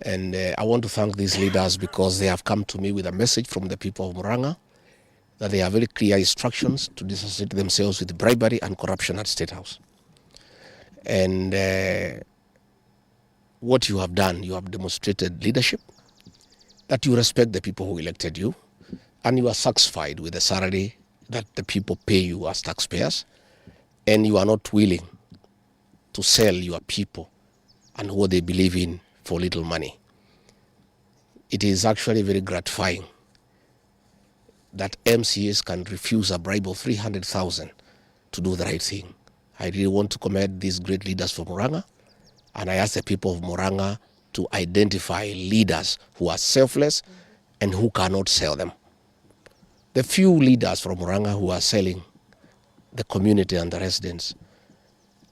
And I want to thank these leaders because they have come to me with a message from the people of Muranga that they have very clear instructions to dissociate themselves with bribery and corruption at State House. And what you have done, you have demonstrated leadership, that you respect the people who elected you, and you are satisfied with the salary that the people pay you as taxpayers, and you are not willing to sell your people and what they believe in for little money. It is actually very gratifying that MCAs can refuse a bribe of 300,000 to do the right thing. I really want to commend these great leaders from Muranga, and I ask the people of Muranga to identify leaders who are selfless and who cannot sell them. The few leaders from Muranga who are selling the community and the residents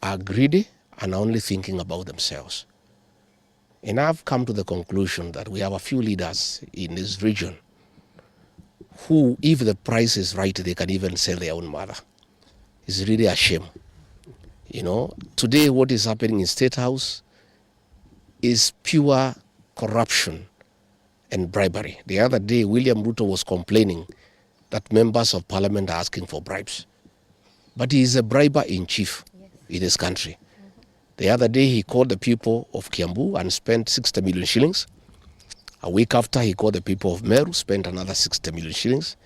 are greedy and only thinking about themselves. And I've come to the conclusion that we have a few leaders in this region who, if the price is right, they can even sell their own mother. It's really a shame. You know, today what is happening in State House is pure corruption and bribery. The other day, William Ruto was complaining that members of parliament are asking for bribes. But he is a briber in chief in this country. The other day, he called the people of Kiambu and spent 60 million shillings. A week after, he called the people of Meru, spent another 60 million shillings.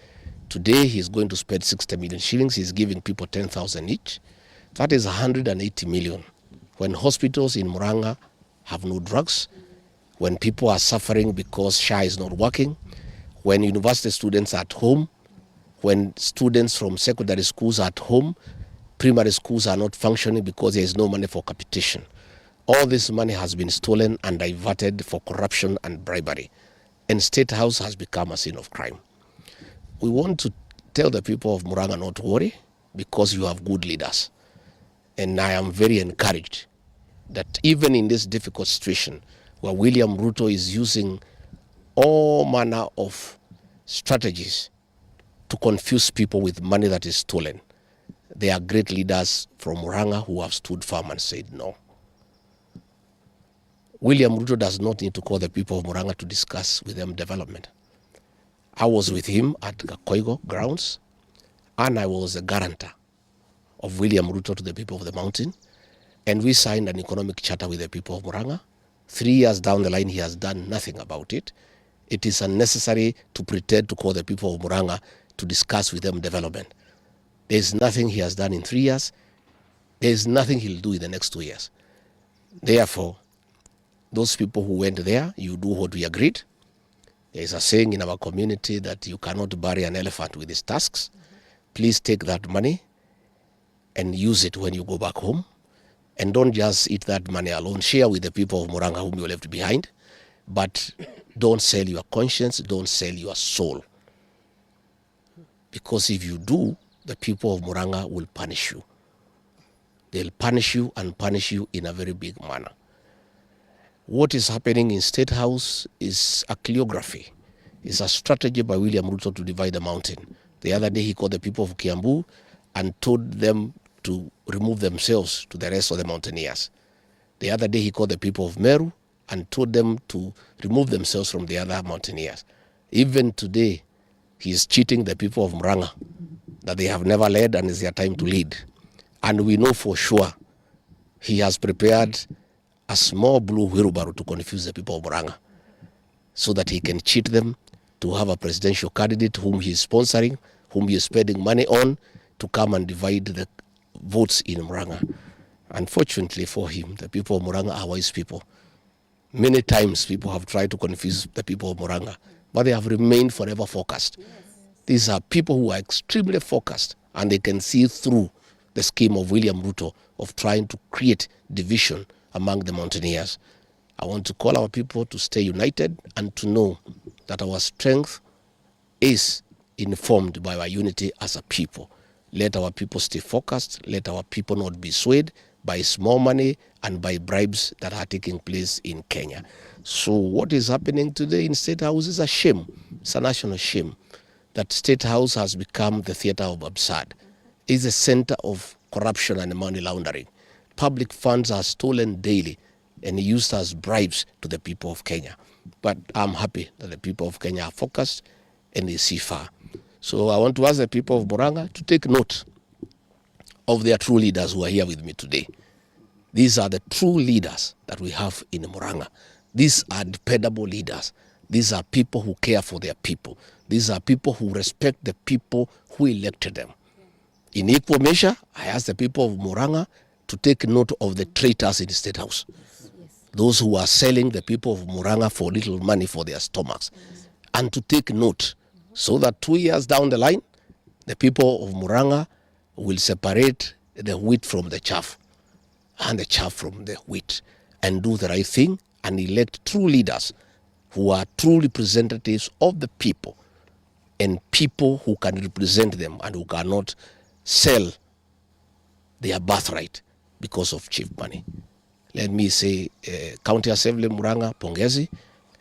Today, he's going to spend 60 million shillings. He's giving people 10,000 each. That is 180 million. When hospitals in Muranga have no drugs, when people are suffering because SHA is not working, when university students are at home, when students from secondary schools are at home, primary schools are not functioning because there is no money for capitation. All this money has been stolen and diverted for corruption and bribery. And State House has become a scene of crime. We want to tell the people of Muranga not to worry because you have good leaders. And I am very encouraged that even in this difficult situation where William Ruto is using all manner of strategies to confuse people with money that is stolen, there are great leaders from Muranga who have stood firm and said no. William Ruto does not need to call the people of Muranga to discuss with them development. I was with him at Gachagua grounds, and I was a guarantor of William Ruto to the people of the mountain, and we signed an economic charter with the people of Muranga. 3 years down the line, he has done nothing about it. It is unnecessary to pretend to call the people of Muranga to discuss with them development. There is nothing he has done in 3 years. There is nothing he'll do in the next 2 years. Therefore, those people who went there, you do what we agreed. There is a saying in our community that you cannot bury an elephant with his tusks. Please take that money and use it when you go back home. And don't just eat that money alone. Share with the people of Muranga whom you left behind. But don't sell your conscience, don't sell your soul. Because if you do, the people of Muranga will punish you. They'll punish you and punish you in a very big manner. What is happening in State House is a choreography. It's a strategy by William Ruto to divide the mountain. The other day he called the people of Kiambu and told them to remove themselves to the rest of the mountaineers. The other day he called the people of Meru and told them to remove themselves from the other mountaineers. Even today, he is cheating the people of Muranga that they have never led and it's their time to lead. And we know for sure he has prepared a small blue wheelbarrow to confuse the people of Muranga so that he can cheat them to have a presidential candidate whom he is sponsoring, whom he is spending money on to come and divide the votes in Muranga. Unfortunately for him, the people of Muranga are wise people. Many times people have tried to confuse the people of Muranga, but they have remained forever focused. Yes. These are people who are extremely focused and they can see through the scheme of William Ruto of trying to create division among the mountaineers. I want to call our people to stay united and to know that our strength is informed by our unity as a people. Let our people stay focused. Let our people not be swayed by small money and by bribes that are taking place in Kenya. So what is happening today in State House is a shame. It's a national shame that State House has become the theater of absurd. It's a center of corruption and money laundering. Public funds are stolen daily. and used as bribes to the people of Kenya. But I'm happy that the people of Kenya are focused and they see far. So I want to ask the people of Muranga to take note of their true leaders who are here with me today. These are the true leaders that we have in Muranga. These are dependable leaders. These are people who care for their people. These are people who respect the people who elected them. In equal measure, I ask the people of Muranga to take note of the traitors in the State House. Those who are selling the people of Muranga for little money for their stomachs. And to take note so that 2 years down the line, the people of Muranga will separate the wheat from the chaff and the chaff from the wheat and do the right thing and elect true leaders who are true representatives of the people and people who can represent them and who cannot sell their birthright because of cheap money. Let me say, County Assembly Muranga, pongezi.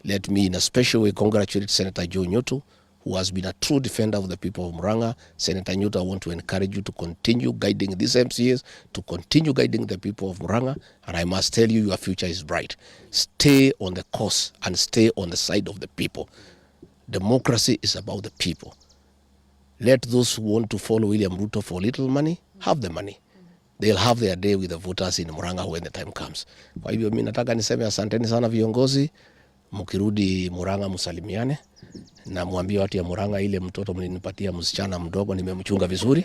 Let me in a special way congratulate Senator Joe Nyoto, who has been a true defender of the people of Muranga. Senator Nyoto, I want to encourage you to continue guiding these MCAs, to continue guiding the people of Muranga, and I must tell you, your future is bright. Stay on the course and stay on the side of the people. Democracy is about the people. Let those who want to follow William Ruto for little money, have the money. They'll have their day with the voters in Muranga when the time comes. Kwa hivyo mimi nataka niseme asanteni sana viongozi, mkirudi Muranga msalimiane na mwambie watu ya Muranga ile mtoto mlinipatia msichana mdogo nimemchunga vizuri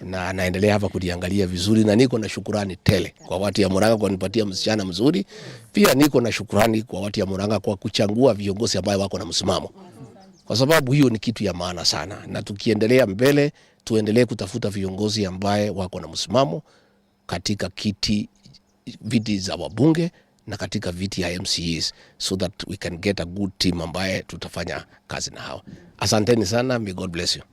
na anaendelea hapa kudiangalia vizuri, na niko na shukrani tele kwa watu ya Muranga kwa kunipatia msichana mzuri. Pia niko na shukrani kwa watu ya Muranga kwa kuchagua viongozi ambao wako na msimamo. Kwa sababu hiyo ni kitu ya maana sana, na tukiendelea mbele tuendelee kutafuta viongozi ambaye wako na msimamo katika viti za wabunge na katika viti ya MCAs, so that we can get a good team ambaye tutafanya kazi na hao. Asanteni sana, may God bless you.